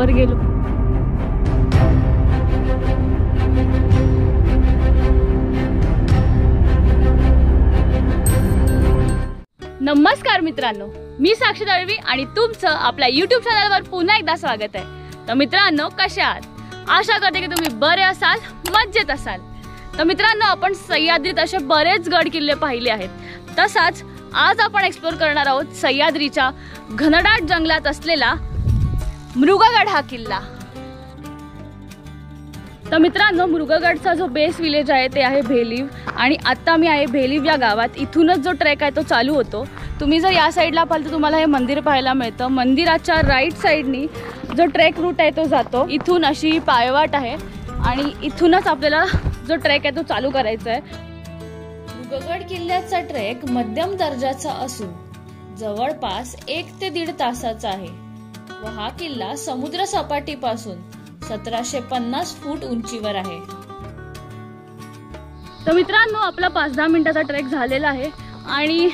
वर गेलो. नमस्कार मित्रांनो, मी साक्षी दळवी आणि तुमचं आपल्या YouTube चॅनलवर पुन्हा एकदा स्वागत आहे. तर मित्रांनो, कशा आहात? आशा करते की तुम्ही बरे असाल, मजेत असाल. तर मित्रांनो, आपण सह्याद्रीत असे बरेच गड किल्ले पाहिले आहेत. तसाच आज आपण एक्सप्लोर करणार आहोत सह्याद्रीच्या घनदाट जंगलात असलेला मृगगड हा किल्ला. तर मित्रांनो, मृगगडचा जो बेस विलेज आहे ते आहे भेलीव आणि आता मी आहे भेलीव या गावात. इथूनच जो ट्रेक आहे तो चालू होतो. तुम्ही जर या साईडला पाहिलं तर तुम्हाला हे मंदिर पाहायला मिळतं. मंदिराच्या राईट साईडनी जो ट्रेक रूट आहे तो जातो. इथून अशी पायवाट आहे आणि इथूनच आपल्याला जो ट्रेक आहे तो चालू करायचा आहे. मृगगड किल्ल्याचा ट्रेक मध्यम दर्जाचा असून जवळपास 1 ते 1.5 तासाचा आहे व हा किल्ला समुद्र सपाटीपासून 1750 फूट उंचीवर आहे. तर मित्रांनो, आपला 5-10 मिनिटाचा ट्रेक झालेला आहे आणि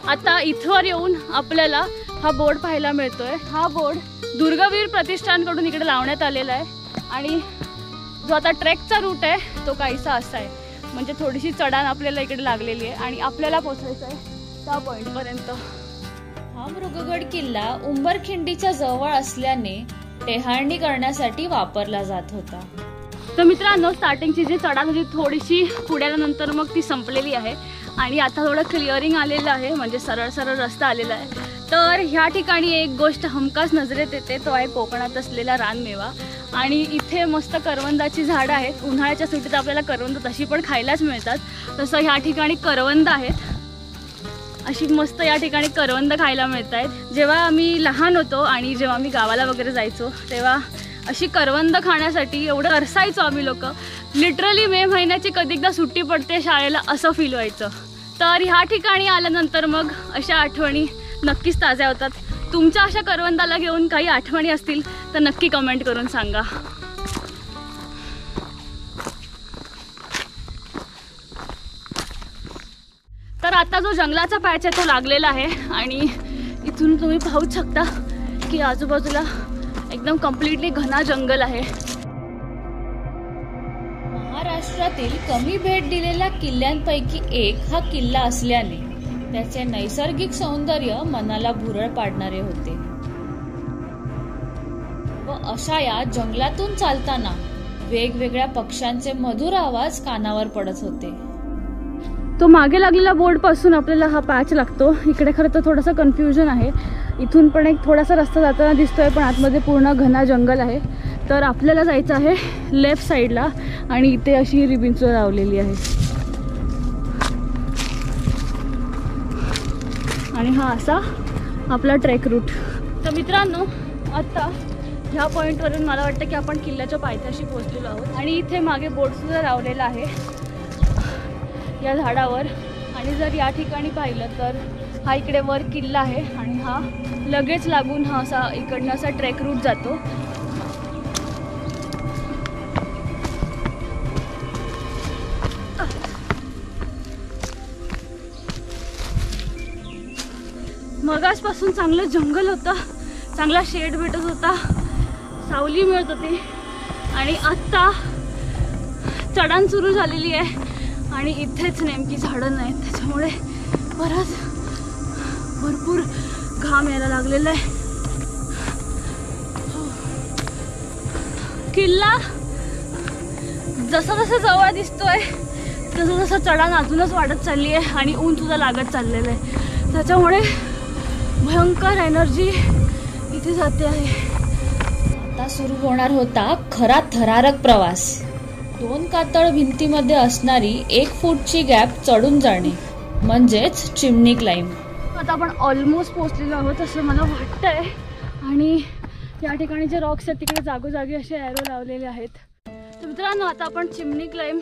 आता इथवर येऊन आपल्याला हा बोर्ड पाहायला मिळतोय. हा बोर्ड दुर्गवीर प्रतिष्ठानकडून इकडे लावण्यात आलेला आहे आणि जो आता ट्रेकचा रूट आहे तो काहीसा असा आहे. म्हणजे थोडीशी चढाण आपल्याला इकडे लागलेली आहे आणि आपल्याला पोहोचायचं आहे त्या पॉइंटपर्यंत. हा मृगगड किल्ला उंबरखिंडीच्या जवळ असल्याने टेहाळणी करण्यासाठी वापरला जात होता. तर मित्रांनो, स्टार्टिंगची जी चढाण होती थोडीशी पुढे आल्यानंतर मग ती संपलेली आहे आणि आता थोडं क्लिअरिंग आलेलं आहे, म्हणजे सरळ सरळ रस्ता आलेला आहे. तर ह्या ठिकाणी एक गोष्ट हमखास नजरेत येते, तो आहे कोकणात असलेला रानमेवा. आणि इथे मस्त करवंदाची झाडं आहेत. उन्हाळ्याच्या सुट्टीत आपल्याला करवंद तशी पण खायलाच मिळतात. तसं ह्या ठिकाणी करवंद आहेत. अशी मस्त या ठिकाणी करवंद खायला मिळत आहेत. जेव्हा आम्ही लहान होतो आणि जेव्हा आम्ही गावाला वगैरे जायचो तेव्हा अशी करवंद खाण्यासाठी एवढं तरसायचो आम्ही लोक. लिटरली मे महिन्याची कधी एकदा सुट्टी पडते शाळेला असं फील व्हायचं. तर ह्या ठिकाणी आल्यानंतर मग अशा आठवणी नक्कीच ताज्या होतात. तुमच्या अशा करवंदाला घेऊन काही आठवणी असतील तर नक्की कमेंट करून सांगा. तर आता जो जंगलाचा पॅच आहे तो लागलेला आहे आणि इथून तुम्ही पाहू शकता की आजूबाजूला एकदम कम्प्लिटली घना जंगल आहे. महाराष्ट्रातील कमी भेट दिलेल्या किल्ल्यांपैकी एक हा किल्ला असल्याने त्याचे नैसर्गिक सौंदर्य मनाला भुरळ पाडणारे होते व अशा या जंगलातून चालताना वेगवेगळ्या पक्ष्यांचे मधुर आवाज कानावर पडत होते. तो मागे लागलेला बोर्ड पासून आपल्याला हा पॅच लागतो. इकडे खरं तर थोडासा कन्फ्युजन आहे. इथून पण एक थोडासा रस्ता जाताना दिसतोय पण आतमध्ये पूर्ण घना जंगल आहे. तर आपल्याला जायचं आहे लेफ्ट साईडला आणि इथे अशी रिबिन्स लावलेली आहे आणि हा असा आपला ट्रेक रूट. तर मित्रांनो, आता ह्या पॉईंटवरून मला वाटतं की आपण किल्ल्याच्या पायथ्याशी पोहोचलेलो आहोत आणि इथे मागे बोर्डसुद्धा लावलेला आहे या झाडावर. आणि जर या ठिकाणी पाहिलं तर हा इकडे वर किल्ला आहे आणि हा लगेच लागून हा असा इकडनं असा ट्रेक रूट जातो. मगासपासून चांगलं जंगल होतं, चांगला शेड भेटत होता, सावली मिळत होती आणि आत्ता चढाण सुरू झालेली आहे आणि इथेच नेमकी झाडं नाहीत. त्याच्यामुळे भरपूर घाम यायला लागलेला आहे. किल्ला जसा जसा जवळ दिसतोय तसं तसं चढाण अजूनच वाढत चालली आहे आणि ऊन सुद्धा लागत चाललेलं आहे. त्याच्यामुळे भयंकर एनर्जी इथे जाते आहे. आता सुरू होणार होता खरा थरारक प्रवास. 2 कातळ भिंतीमध्ये असणारी 1 फूटची गॅप चढून जाणे म्हणजेच चिमणी क्लाइंब. आता आपण ऑलमोस्ट पोहोचलेलो आहोत असं मला वाटतंय आणि या ठिकाणी जे रॉक्स आहेत तिकडे जागोजागी असे ॲरो लावलेले आहेत. तर मित्रांनो, आता आपण चिमणी क्लाइंब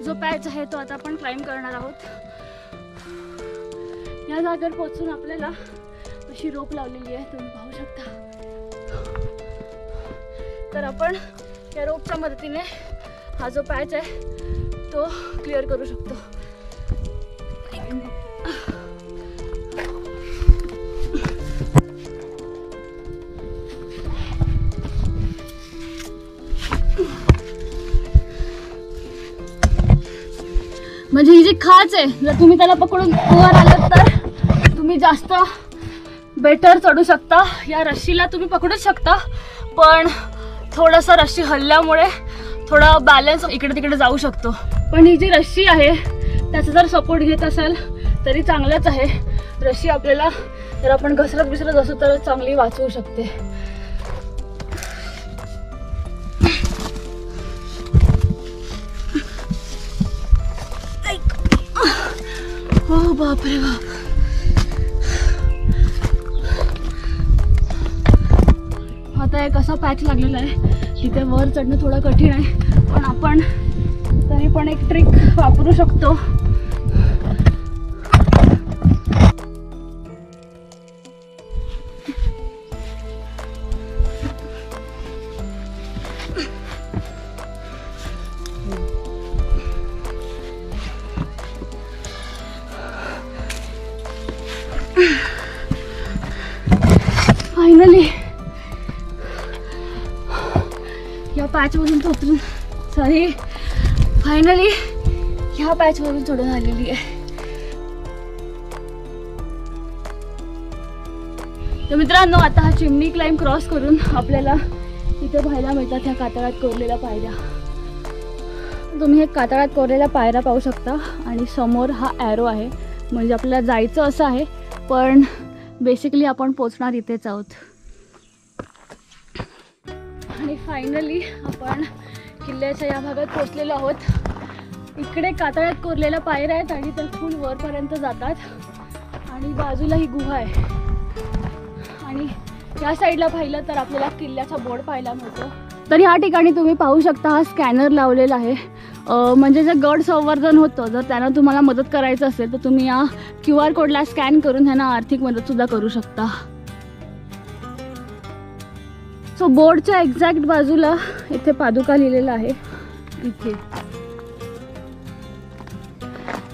जो पॅच आहे तो आता आपण क्लाइंब करणार आहोत. या जागेवर पोहोचून आपल्याला अशी रोप लावलेली आहे, तुम्ही पाहू शकता. तर आपण या रोपच्या मदतीने हा जो पॅच आहे तो क्लिअर करू शकतो. म्हणजे ही जी खाच आहे, जर तुम्ही त्याला पकडून वर आलात तर तुम्ही जास्त बेटर चढू शकता. या रस्सीला तुम्ही पकडूच शकता, पण थोडंसं रस्सी हल्ल्यामुळे थोडा बॅलन्स इकडे तिकडे जाऊ शकतो. पण ही जी रस्सी आहे त्याचा जर सपोर्ट घेत असाल तरी चांगलंच आहे. रस्सी आपल्याला जर आपण घसरत बिसरत असू तर चांगली वाचवू शकते. हो बापरे बाप. आता एक असा पॅच लागलेला आहे तिथे वर चढणं थोडं कठीण आहे, पण आपण तरी पण एक ट्रिक वापरू शकतो. फायनली या पॅचमधून उतरून फायनली ह्या पॅचमधून चढून आलेली आहे. तर मित्रांनो, आता हा चिमणी क्लाइंब क्रॉस करून आपल्याला इथे पाहायला मिळतात ह्या कातळात कोरलेल्या पायऱ्या. तुम्ही हे कातळात कोरलेल्या पायऱ्या पाहू शकता आणि समोर हा ॲरो आहे, म्हणजे आपल्याला जायचं असं आहे, पण बेसिकली आपण पोचणार इथेच आहोत. आणि फायनली आपण किल्ल्याच्या या भागात पोचलेलो आहोत. इकडे कातळात कोरलेल्या पायऱ्या आहेत आणि त्या फुल वरपर्यंत जातात आणि बाजूला ही गुहा आहे. आणि या साईडला पाहिलं तर आपल्याला किल्ल्याचा बोर्ड पाहायला मिळतो. तर ह्या ठिकाणी तुम्ही पाहू शकता हा स्कॅनर लावलेला आहे. म्हणजे जे गड संवर्धन होतं, जर त्यांना तुम्हाला मदत करायचं असेल तर तुम्ही या QR कोडला स्कॅन करून त्यांना आर्थिक मदतसुद्धा करू शकता. सो बोर्डच्या एक्झॅक्ट बाजूला इथे पादुका लिहिलेला आहे इथे,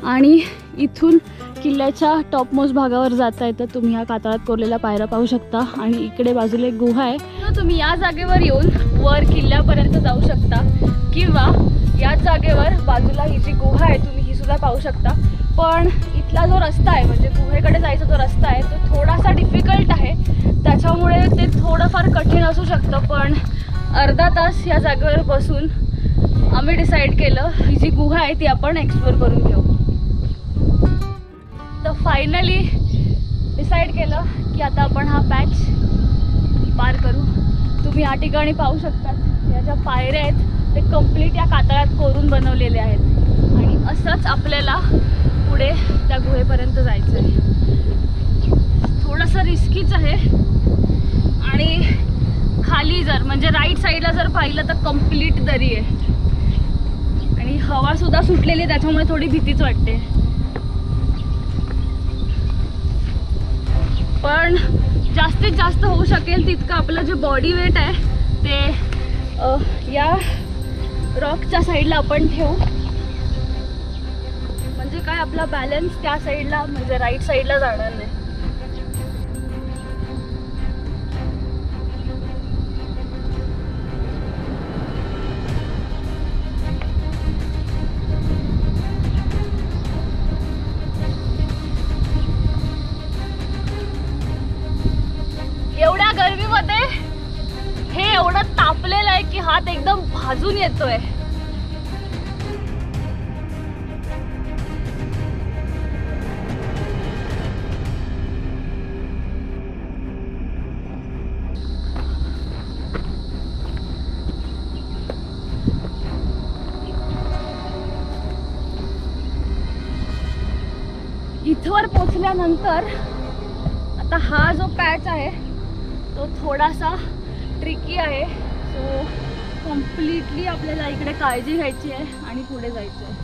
आणि इथून किल्ल्याच्या टॉपमोस्ट भागावर जाता येतं. तुम्ही ह्या कातळात कोरलेल्या पायऱ्या पाहू शकता आणि इकडे बाजूला एक गुहा आहे. तर तुम्ही या जागेवर येऊन वर किल्ल्यापर्यंत जाऊ शकता, किंवा याच जागेवर बाजूला ही जी गुहा आहे तुम्ही ही सुद्धा पाहू शकता. पण इथला जो रस्ता आहे, म्हणजे गुहेकडे जायचा जो रस्ता आहे, तो थोडासा डिफिकल्ट आहे, त्याच्यामुळे ते थोडंफार कठीण असू शकतं. पण अर्धा तास या जागेवर बसून आम्ही डिसाईड केलं ही जी गुहा आहे ती आपण एक्सप्लोर करून घेऊ. तर फायनली डिसाईड केलं की आता आपण हा पॅच पार करू. तुम्ही या ठिकाणी पाहू शकतात या ज्या पायऱ्या आहेत ते कंप्लीट या कातळात कोरून बनवलेले आहेत, आणि असंच आपल्याला पुढे त्या गुहेपर्यंत जायचं आहे. थोडंसं रिस्कीच आहे, आणि खाली जर म्हणजे राईट साईडला जर पाहिलं तर कंप्लीट दरी आहे आणि हवा सुद्धा सुटलेली आहे, त्याच्यामुळे थोडी भीतीच वाटते. पण जास्तीत जास्त होऊ शकेल तितकं आपलं जे बॉडी वेट आहे ते या रॉकच्या साईडला आपण ठेवू, म्हणजे काय आपला बॅलन्स त्या साईडला म्हणजे राईट साईडला जाणार नाही. एवढ्या गरमीमध्ये हे एवढं तापलेलं आहे की हात एकदम भाजून येतोय. इथवर पोचल्यानंतर आता हा जो पॅच आहे तो थोडासा ट्रिकी आहे. सो कम्प्लिटली आपल्याला इकडे काळजी घ्यायची आहे आणि पुढे जायचं आहे.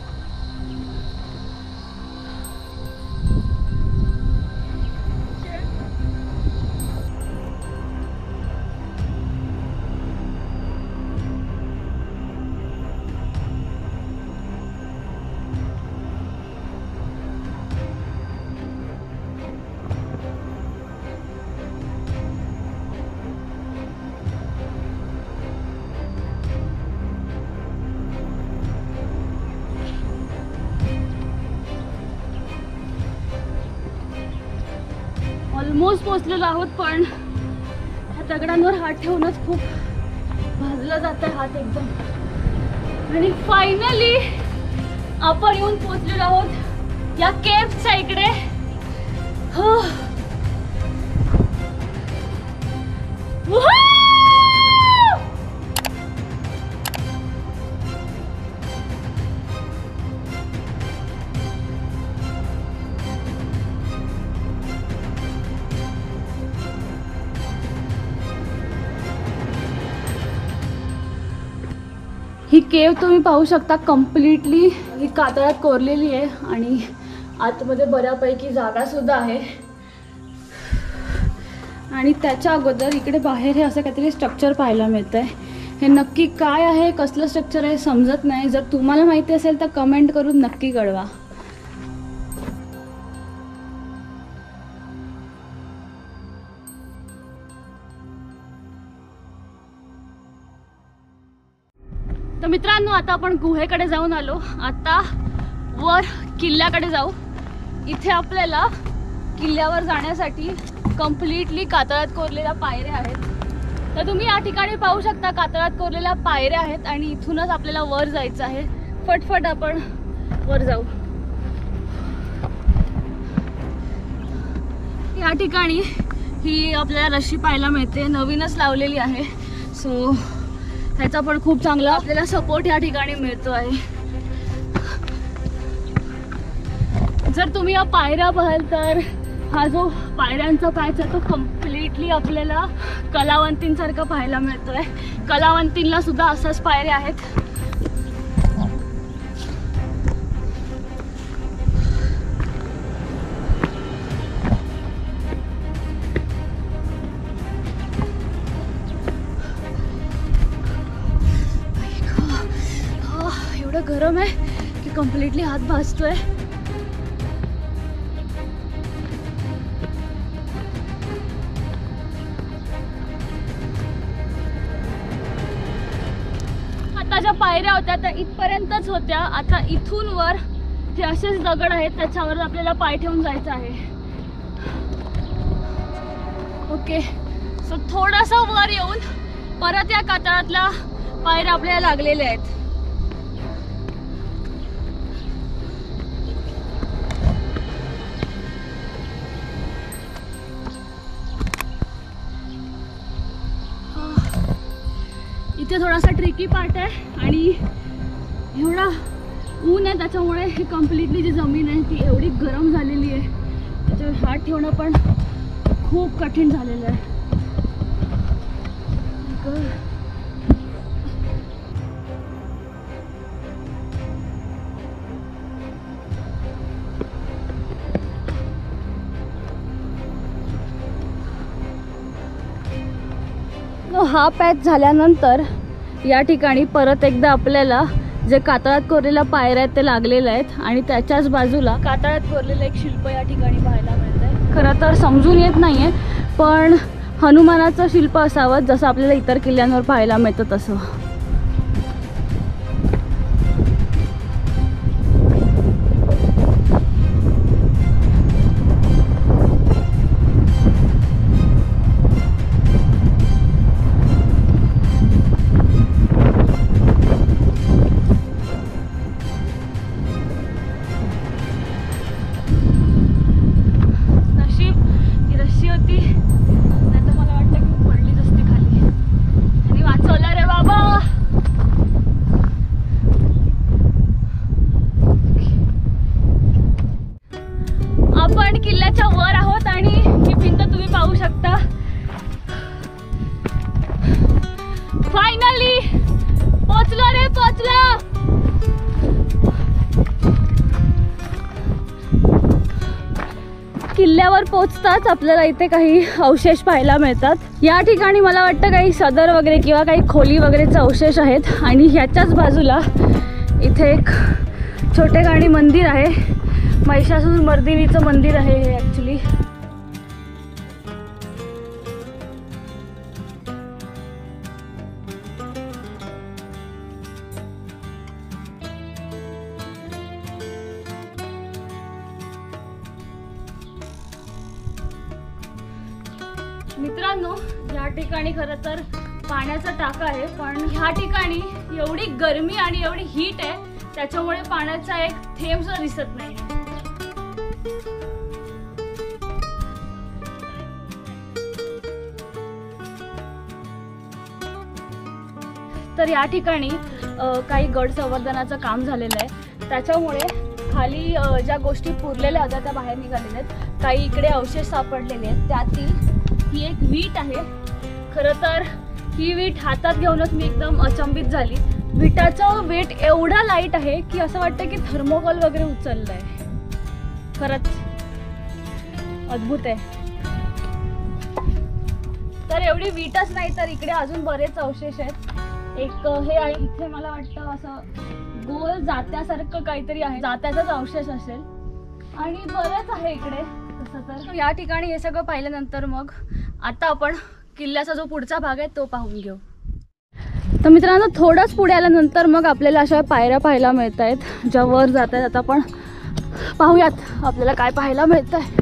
ऑलमोस्ट पोचलेलो आहोत, पण ह्या दगडांवर हात ठेवूनच खूप भाजला जात आहे हात एकदम. आणि फायनली आपण येऊन पोचलेलो आहोत या केव्हच्या इकडे. हो ही केव तुम्ही पाहू शकता, कम्प्लिटली ही कातळात कोरलेली आहे आणि आतमध्ये बऱ्यापैकी जागा सुद्धा आहे. आणि त्याच्या अगोदर इकडे बाहेर हे असं काहीतरी स्ट्रक्चर पाहायला मिळतं आहे. हे नक्की काय आहे, कसलं स्ट्रक्चर आहे समजत नाही. जर तुम्हाला माहिती असेल तर कमेंट करून नक्की कळवा. तर मित्रांनो, आता आपण गुहेकडे जाऊन आलो. आता वर किल्ल्याकडे जाऊ. इथे आपल्याला किल्ल्यावर जाण्यासाठी कम्प्लिटली कातळात कोरलेल्या पायऱ्या आहेत. तर तुम्ही या ठिकाणी पाहू शकता, कातळात कोरलेल्या पायऱ्या आहेत आणि इथूनच आपल्याला वर जायचं आहे. फटफट आपण वर जाऊ. या ठिकाणी ही आपल्याला रशी पाहायला मिळते, नवीनच लावलेली आहे. सो ह्याचा पण खूप चांगला आपल्याला सपोर्ट या ठिकाणी मिळतो आहे. जर तुम्ही या पायऱ्या पाहाल तर हा जो पायऱ्यांचा पॅच आहे तो कम्प्लिटली आपल्याला कलावंतींसारखं पाहायला मिळतोय. कलावंतींना सुद्धा असाच पायऱ्या आहेत. एवढं गरम आहे की कम्प्लिटली हात भाजतोय. आता ज्या पायऱ्या होत्या त्या इथपर्यंतच होत्या. आता इथून वर जे असेच दगड आहेत त्याच्यावर आपल्याला पाय ठेवून जायचं आहे. ओके, सो थोडासा वर येऊन परत या कातळातल्या पायऱ्या आपल्याला लागलेल्या आहेत. इथे थोडासा ट्रिकी पार्ट आहे आणि एवढा ऊन आहे त्याच्यामुळे ही कम्प्लिटली जी जमीन आहे ती एवढी गरम झालेली आहे, त्याच्यावर हात ठेवणं पण खूप कठीण झालेलं आहे. हा पॅच झाल्यानंतर या ठिकाणी परत एकदा आपल्याला जे कातळात कोरलेल्या पायऱ्या आहेत ते लागलेल्या आहेत आणि त्याच्याच बाजूला कातळात कोरलेलं एक शिल्प या ठिकाणी पाहायला मिळतंय. खरं तर समजून येत नाहीये, पण हनुमानाचं शिल्प असावं जसं आपल्याला इतर किल्ल्यांवर पाहायला मिळतं तसं. किल्ल्याच्या वर आहोत आणि ही भिंत तुम्ही पाहू शकता. फायनली पोचलो रे, पोचलो. किल्ल्यावर पोचताच आपल्याला इथे काही अवशेष पाहायला मिळतात. या ठिकाणी मला वाटतं काही सदर वगैरे किंवा काही खोली वगैरेचे अवशेष आहेत आणि ह्याच्याच बाजूला इथे एक छोटेखानी मंदिर आहे. महिषासुर मर्दिनीचं मंदिर आहे हे ॲक्च्युली. मित्रांनो, या ठिकाणी खरं तर पाण्याचा टाका आहे, पण ह्या ठिकाणी एवढी गरमी आणि एवढी हीट आहे त्याच्यामुळे पाण्याचा एक थेंब सुद्धा दिसत नाही. तर या ठिकाणी काही गड संवर्धनाचं काम झालेलं आहे, त्याच्यामुळे खाली ज्या गोष्टी पुरलेल्या होत्या त्या बाहेर निघालेल्या आहेत. काही इकडे अवशेष सापडलेले आहेत, त्यातील ही एक वीट आहे. खरं तर ही वीट हातात घेऊनच मी एकदम अचंबित झाली. विटाचं वेट एवढा लाईट आहे की असं वाटतं की थर्मोकॉल वगैरे उचललं आहे. खरंच अद्भुत आहे. तर एवढी वीटच नाही तर इकडे अजून बरेच अवशेष आहेत. एक हे आहे इथे, मला वाटतं असं गोल जात्यासारखं काहीतरी आहे, जात्याचाच अवशेष असेल. आणि बरंच आहे इकडे तसं. तर या ठिकाणी हे सगळं पाहिल्यानंतर मग आता आपण किल्ल्याचा जो पुढचा भाग आहे तो पाहून घेऊ. तर मित्रांनो, थोडंच पुढे आल्यानंतर मग आपल्याला अशा पायऱ्या पाहायला मिळत आहेत ज्या वर जात आहेत. आता आपण पाहूयात आपल्याला काय पाहायला मिळत आहे.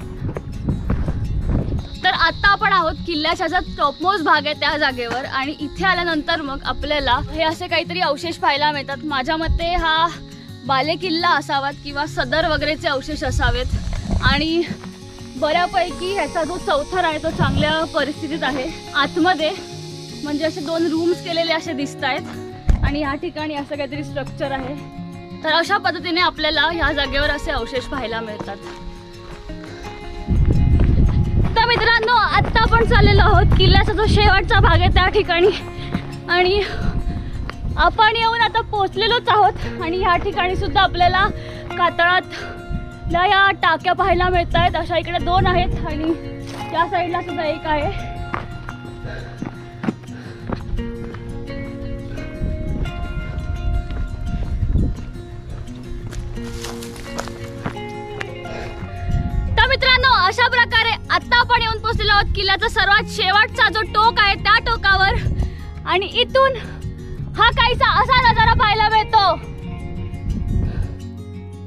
तर आता आपण आहोत किल्ल्याचा जो टॉपमोस्ट भाग आहे त्या जागेवर, आणि इथे आल्यानंतर मग आपल्याला हे असे काहीतरी अवशेष पाहायला मिळतात. माझ्या मते हा बाले किल्ला असावा किंवा सदर वगैरेचे अवशेष असावेत. आणि बऱ्यापैकी ह्याचा जो चौथर आहे तो चांगल्या परिस्थितीत आहे. आतमध्ये म्हणजे असे 2 रूम्स केलेले असे दिसत आहेत आणि या ठिकाणी असं काहीतरी स्ट्रक्चर आहे. तर अशा पद्धतीने आपल्याला ह्या जागेवर असे अवशेष पाहायला मिळतात. तर मित्रांनो, आता आपण चाललेलो आहोत किल्ल्याचा जो शेवटचा भाग आहे त्या ठिकाणी, आणि आपण येऊन आता पोहोचलेलोच आहोत. आणि या ठिकाणी सुद्धा आपल्याला कातळातल्या या टाक्या पाहायला मिळत आहेत. अशा इकडे 2 आहेत आणि त्या साईडला सुद्धा एक आहे. मित्रांनो, अशा प्रकारे आता आपण येऊन पोहोचलेलो आहोत किल्ल्याचा सर्वात शेवटचा जो टोक आहे त्या टोकावर, आणि इथून हा काहीसा असा नजारा पाहायला मिळतो.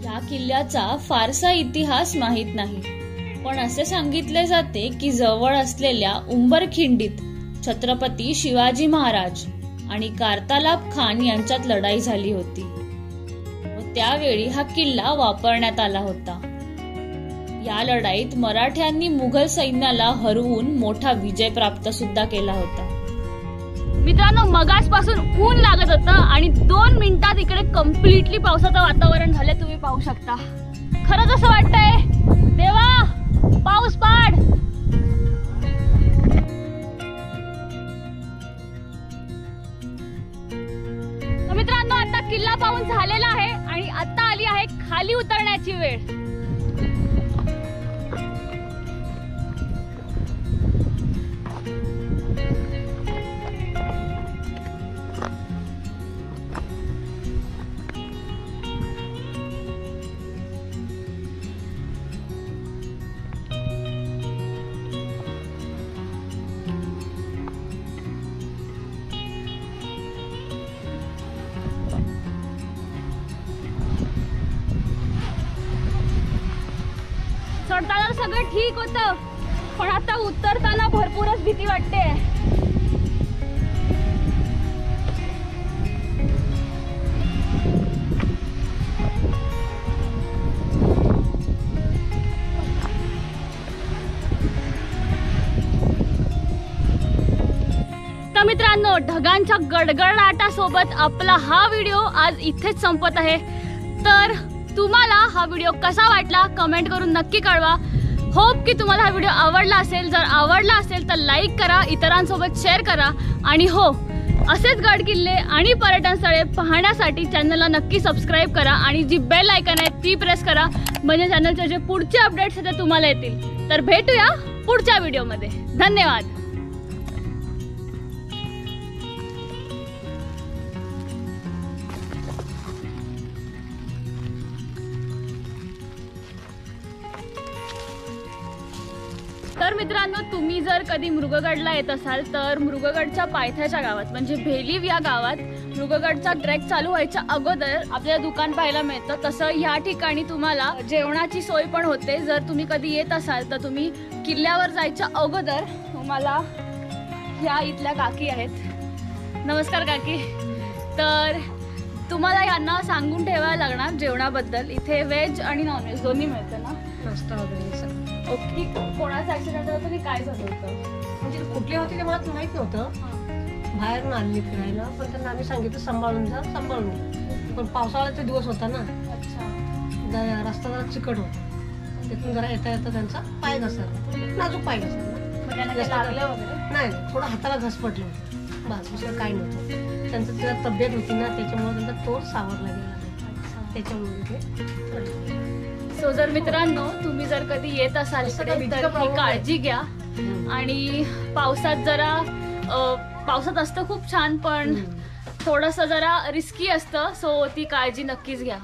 या किल्ल्याचा फारसा इतिहास माहित नाही, पण असे सांगितले जाते की जवळ असलेल्या उंबरखिंडीत छत्रपती शिवाजी महाराज आणि कारतालाब खान यांच्यात लढाई झाली होती व त्यावेळी हा किल्ला वापरण्यात आला होता. या लढाईत मराठ्यांनी मुघल सैन्याला हरवून मोठा विजय प्राप्त सुद्धा केला होता. मित्रांनो, मगासपासून ऊन लागत होतं आणि 2 मिनिटात इकडे कम्प्लिटली पावसाचं वातावरण झालंय. तुम्ही पाहू शकता. खरंच असं वाटतंय देवा पाऊस पाड. मित्रांनो, आता किल्ला पाहून झालेला आहे आणि आता आली आहे खाली उतरण्याची वेळ. चढताना सगळं ठीक होतं, पण आता उतरताना भरपूरच भीती वाटते. तर मित्रांनो, ढगांच्या गडगडाटासोबत आपला हा व्हिडिओ आज इथेच संपत आहे. तर तुम्हाला हा व्हिडिओ कसा वाटला कमेंट करून नक्की कळवा. होप की तुम्हाला हा व्हिडिओ आवडला असेल. जर आवडला असेल तर लाईक करा, इतरांसोबत शेअर करा, आणि हो, असेच गड किल्ले आणि पर्यटन स्थळे पाहण्यासाठी चॅनलला नक्की सबस्क्राईब करा आणि जी बेल आयकॉन आहे ती प्रेस करा, म्हणजे चॅनलचे जे पुढचे अपडेट्स आहेत ते तुम्हाला येतील. तर भेटूया पुढच्या व्हिडिओमध्ये. धन्यवाद. तर मित्रांनो, तुम्ही जर कधी मृगगडला येत असाल तर मृगगडच्या पायथ्याच्या गावात म्हणजे भेलीव या गावात मृगगडचा ट्रेक चालू व्हायच्या अगोदर आपल्याला दुकान पाहायला मिळतं. तसं ह्या ठिकाणी तुम्हाला जेवणाची सोय पण होते. जर तुम्ही कधी येत असाल तर तुम्ही किल्ल्यावर जायच्या अगोदर मला ह्या इथल्या काकी आहेत. नमस्कार काकी. तर तुम्हाला यांना सांगून ठेवायला लागणार जेवणाबद्दल. इथे व्हेज आणि नॉनव्हेज दोन्ही मिळतं ना? नाश्ता वगैरे सगळं. ओके. कोणाचा ऍक्सिडेंट होतं की काय झालं होतं? म्हणजे कुठले होते ते मला माहित नव्हतं. बाहेरून आणली फिरायला, पण त्यांना आम्ही सांगितलं सांभाळून जा, सांभाळून जा. पण पावसाळ्याचा दिवस होता ना, अच्छा. रस्ता जरा चिकट होता. तिथून जरा येता येता त्यांचा पाय घसरला, नाजूक पाय घसरला. मग त्यांना काही लागलं वगैरे? नाही, थोडं हाताला घस पडलं होतं, बस दुसरं काही नव्हतं. त्यांचं तिला तब्येत होती ना, त्याच्यामुळे त्यांचा तोल सावरला गेला नाही, त्याच्यामुळे ते पडले. सो जर मित्रांनो तुम्ही जर कधी येत असाल इकडे तर ही काळजी घ्या. आणि पावसात जरा पावसात असतं खूप छान, पण थोडंसं जरा रिस्की असतं. सो ती काळजी नक्कीच घ्या.